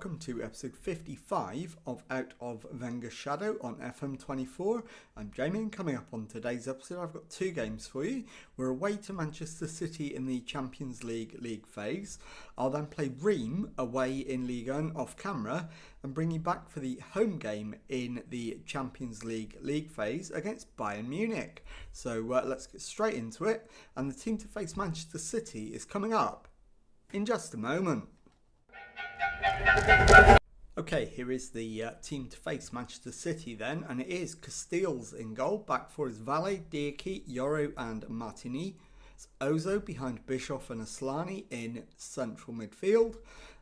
welcome to episode 55 of Out of Wenger's Shadow on FM24. I'm Jamie, and coming up on today's episode I've got two games for you. We're away to Manchester City in the Champions League phase. I'll then play Reims away in Ligue off camera and bring you back for the home game in the Champions League phase against Bayern Munich. So let's get straight into it, and the team to face Manchester City is coming up in just a moment. Okay, here is the team to face Manchester City then, and it is Castells in goal. Back for his valet, Diakite, Yoro and Martini. It's Ozo behind Bischoff and Aslani in central midfield.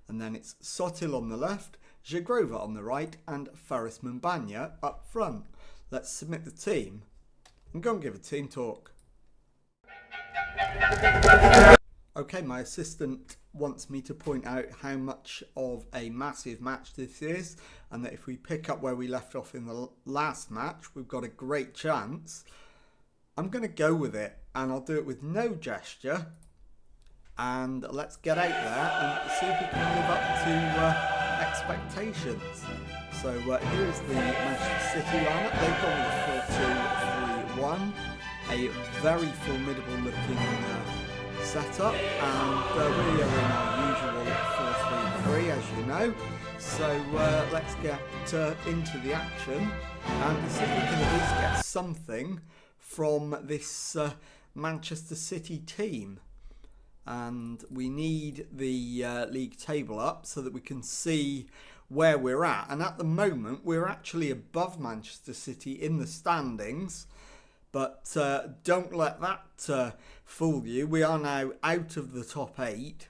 And then it's Sotil on the left, Zagrova on the right and Faris Mbanya up front. Let's submit the team and go and give a team talk. Okay, my assistant wants me to point out how much of a massive match this is, and that if we pick up where we left off in the last match, we've got a great chance. I'm going to go with it, and I'll do it with no gesture, and let's get out there and see if we can live up to expectations. So here's the Manchester City lineup. They've gone with a 4-2-3-1, a very formidable looking setup, and we are in our usual 4-3-3 as you know. So let's get into the action and see if we can at least get something from this Manchester City team. And we need the league table up so that we can see where we're at. And at the moment we're actually above Manchester City in the standings. But don't let that fool you. We are now out of the top 8,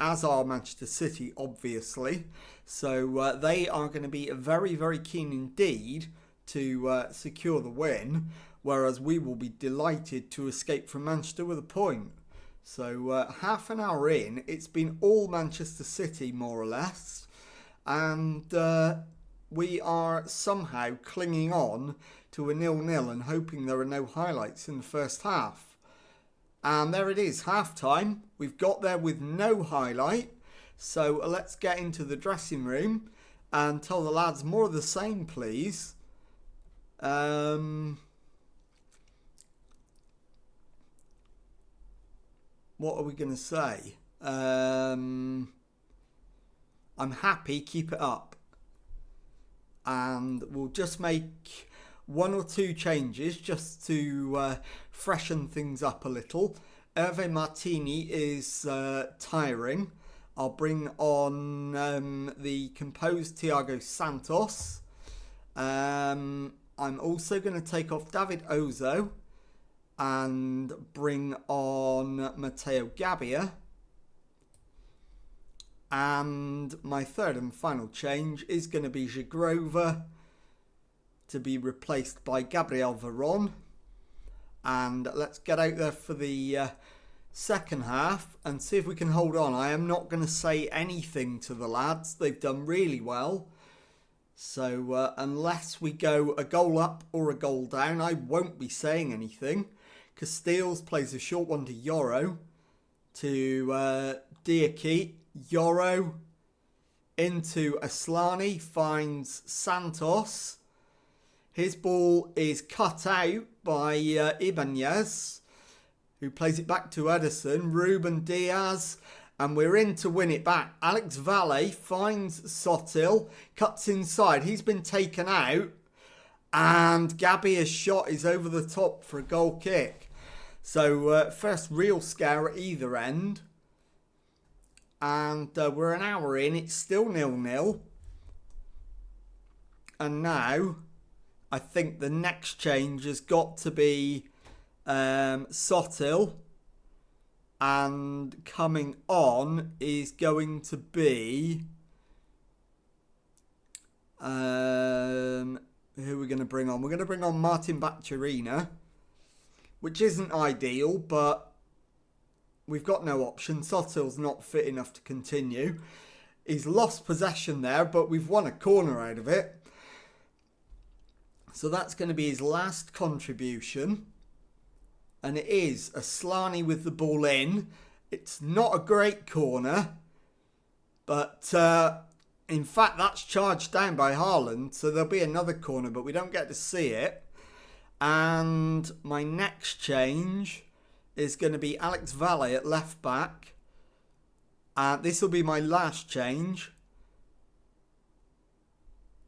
as are Manchester City, obviously. So they are going to be very, very keen indeed to secure the win, whereas we will be delighted to escape from Manchester with a point. So half an hour in, it's been all Manchester City, more or less. And we are somehow clinging on to a 0-0 and hoping there are no highlights in the first half. And there it is, half-time. We've got there with no highlight. So let's get into the dressing room and tell the lads more of the same, please. What are we going to say? I'm happy, keep it up. And we'll just make one or two changes just to freshen things up a little. Hervé Martini is tiring. I'll bring on the composed Thiago Santos. I'm also going to take off David Ozo and bring on Matteo Gabbia. And my third and final change is going to be Zagrova to be replaced by Gabriel Veron. And let's get out there for the second half and see if we can hold on. I am not going to say anything to the lads. They've done really well. So unless we go a goal up or a goal down, I won't be saying anything. Castells plays a short one to Yoro, to Diakite. Yoro into Aslani, finds Santos. His ball is cut out by Ibanez, who plays it back to Edison. Ruben Diaz, and we're in to win it back. Alex Valle finds Sotil, cuts inside. He's been taken out, and Gabbia's shot is over the top for a goal kick. So first real scare at either end. And we're an hour in, it's still 0-0. And now, I think the next change has got to be Sotil. And coming on is going to be... who are we going to bring on? We're going to bring on Martin Bacciarina, which isn't ideal, but we've got no option. Sotil's not fit enough to continue. He's lost possession there, but we've won a corner out of it. So that's going to be his last contribution. And it is Aslani with the ball in. It's not a great corner, but In fact, that's charged down by Haaland, so there'll be another corner, but we don't get to see it. And my next change is going to be Alex Valle at left back. This will be my last change.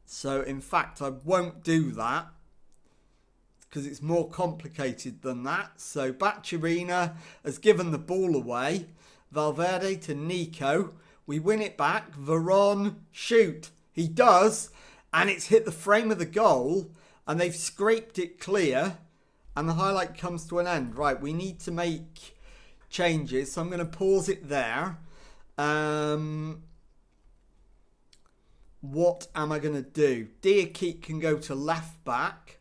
So, in fact, I won't do that because it's more complicated than that. So, Bacciarina has given the ball away. Valverde to Nico. We win it back. Veron, shoot. He does. And it's hit the frame of the goal. And they've scraped it clear. And the highlight comes to an end. Right, we need to make changes. So I'm going to pause it there. What am I going to do? Diakite can go to left back.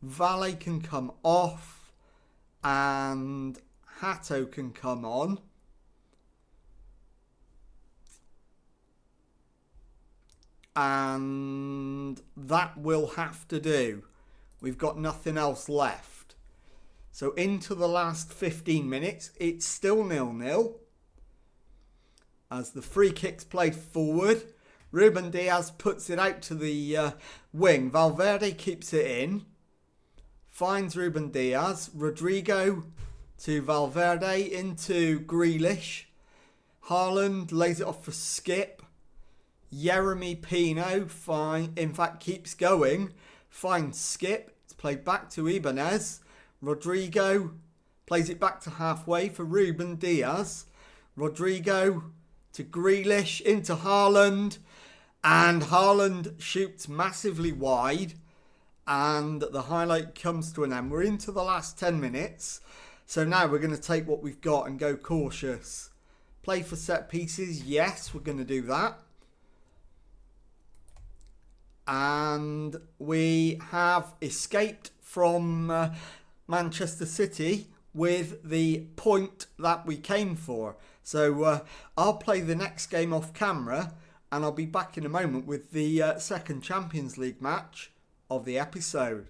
Valle can come off. And Hato can come on. And that will have to do. We've got nothing else left. So into the last 15 minutes, it's still 0-0. As the free kick's played forward, Ruben Diaz puts it out to the wing. Valverde keeps it in. Finds Ruben Diaz. Rodrigo to Valverde into Grealish. Haaland lays it off for Skip. Jeremy Pino, keeps going. Finds Skip. It's played back to Ibanez. Rodrigo plays it back to halfway for Ruben Diaz. Rodrigo to Grealish into Haaland. And Haaland shoots massively wide. And the highlight comes to an end. We're into the last 10 minutes. So now we're going to take what we've got and go cautious. Play for set pieces. Yes, we're going to do that. And we have escaped from Manchester City with the point that we came for. So I'll play the next game off camera and I'll be back in a moment with the second Champions League match of the episode.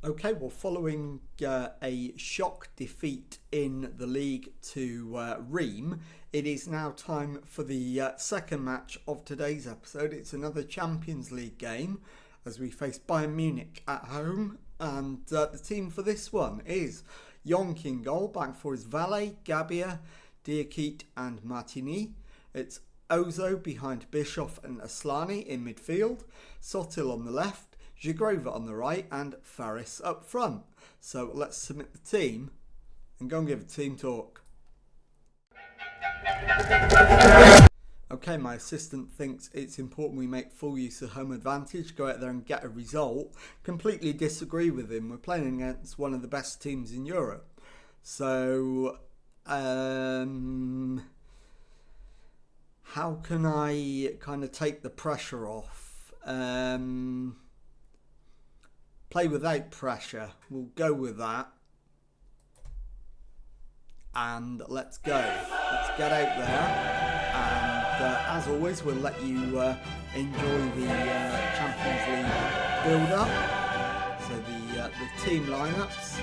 Okay, well, following a shock defeat in the league to Reims, it is now time for the second match of today's episode. It's another Champions League game as we face Bayern Munich at home. And the team for this one is Yonk in goal. Back for is Valle, Gabia, Diakite and Martini. It's Ozo behind Bischoff and Aslani in midfield. Sotil on the left. Zhigrova on the right and Faris up front. So let's submit the team and go and give a team talk. Okay, my assistant thinks it's important we make full use of home advantage, go out there and get a result. Completely disagree with him. We're playing against one of the best teams in Europe. So, how can I kind of take the pressure off? Play without pressure. We'll go with that. And let's go. Let's get out there. And as always, we'll let you enjoy the Champions League build-up. So the team lineups.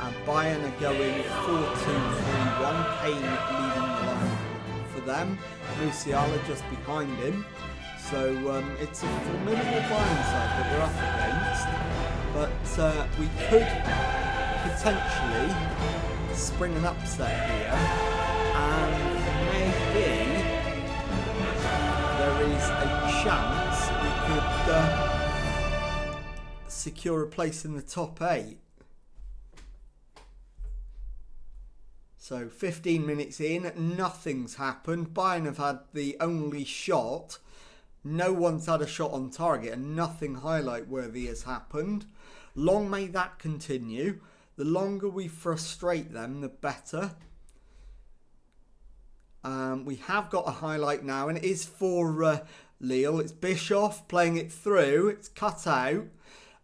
And Bayern are going 4-2-3-1. Kane leading the line for them. Musiala just behind him. So it's a formidable Bayern side that we're up against. But we could potentially spring an upset here. And maybe there is a chance we could secure a place in the top 8. So 15 minutes in, nothing's happened. Bayern have had the only shot. No one's had a shot on target and nothing highlight worthy has happened. Long may that continue. The longer we frustrate them, the better. We have got a highlight now and it is for Lille. It's Bischoff playing it through. It's cut out.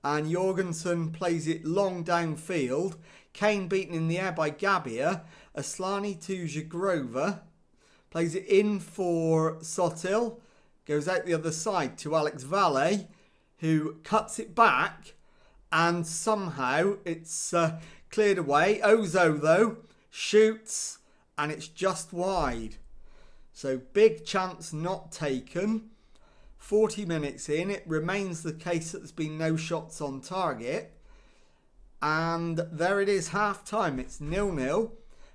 And Jorgensen plays it long downfield. Kane beaten in the air by Gabia. Aslani to Zhigrova. Plays it in for Sotil. Goes out the other side to Alex Valle, who cuts it back. And somehow it's cleared away. Ozo, though, shoots. And it's just wide. So big chance not taken. 40 minutes in, it remains the case that there's been no shots on target. And there it is, half time. It's 0-0.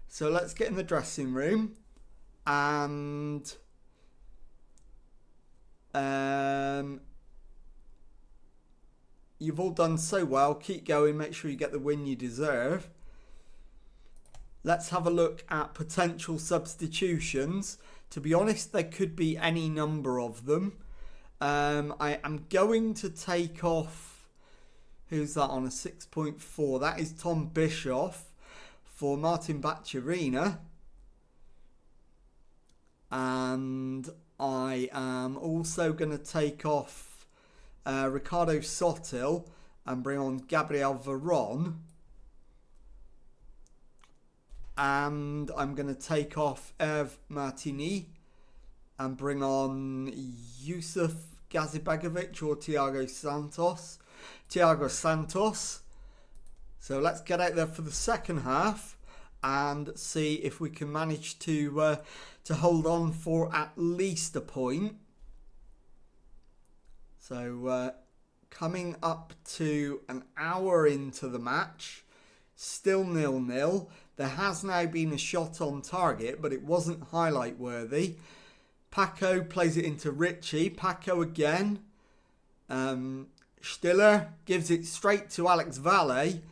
So let's get in the dressing room. And you've all done so well. Keep going. Make sure you get the win you deserve. Let's have a look at potential substitutions. To be honest, there could be any number of them. I am going to take off, who's that on a 6.4? That is Tom Bischoff for Martin Bacciarina. And I am also going to take off Ricardo Sotil and bring on Gabriel Veron. And I'm going to take off Hervé Martini and bring on Yusuf Gazibegovic or Thiago Santos. So let's get out there for the second half and see if we can manage to hold on for at least a point. So coming up to an hour into the match, still 0-0. There has now been a shot on target, but it wasn't highlight worthy. Paco plays it into Richie. Paco again. Stiller gives it straight to Alex Valle.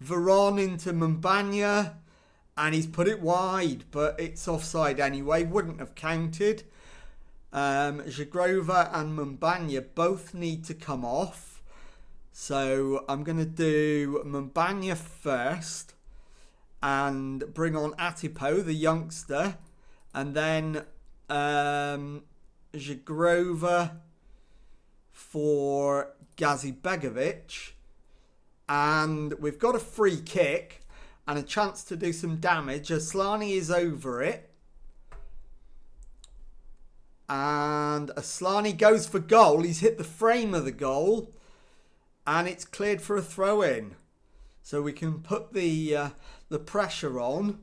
Veron into Mbanya. And he's put it wide, but it's offside anyway. Wouldn't have counted. Zagrova and Mbanya both need to come off. So I'm going to do Mbanya first. And bring on Atipo, the youngster. And then Zagrova for Gazibegovic. And we've got a free kick and a chance to do some damage. Aslani is over it. And Aslani goes for goal. He's hit the frame of the goal. And it's cleared for a throw-in. So we can put the pressure on.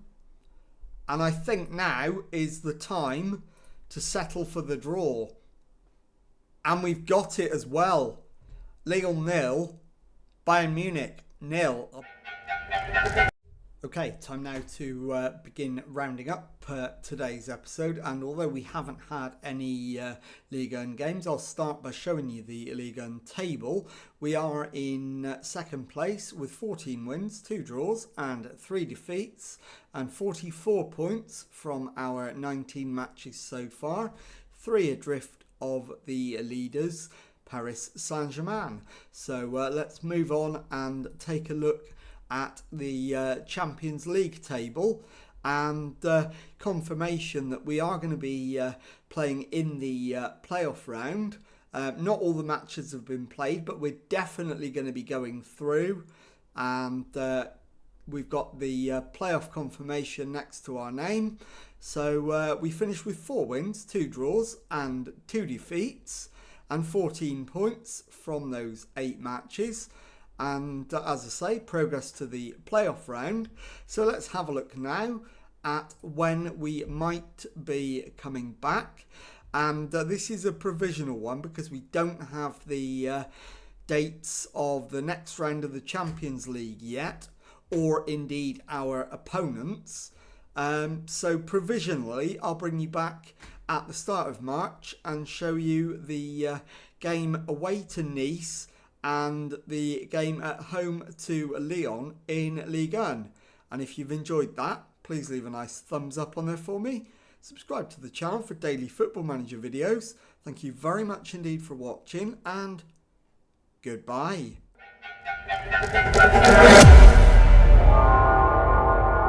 And I think now is the time to settle for the draw. And we've got it as well. Lille 0, Bayern Munich 0. Okay, time now to begin rounding up today's episode. And although we haven't had any Ligue 1 games, I'll start by showing you the Ligue 1 table. We are in second place with 14 wins, 2 draws and 3 defeats, and 44 points from our 19 matches so far. 3 adrift of the leaders, Paris Saint-Germain. So let's move on and take a look at the Champions League table, and confirmation that we are going to be playing in the playoff round. Not all the matches have been played, but we're definitely going to be going through, and we've got the playoff confirmation next to our name. So we finished with 4 wins, 2 draws and 2 defeats, and 14 points from those 8 matches. And as I say, progress to the playoff round. So let's have a look now at when we might be coming back. And this is a provisional one because we don't have the dates of the next round of the Champions League yet, or indeed our opponents. So provisionally, I'll bring you back at the start of March and show you the game away to Nice and the game at home to Lyon in Ligue 1. And if you've enjoyed that, please leave a nice thumbs up on there for me. Subscribe to the channel for daily Football Manager videos. Thank you very much indeed for watching, and goodbye.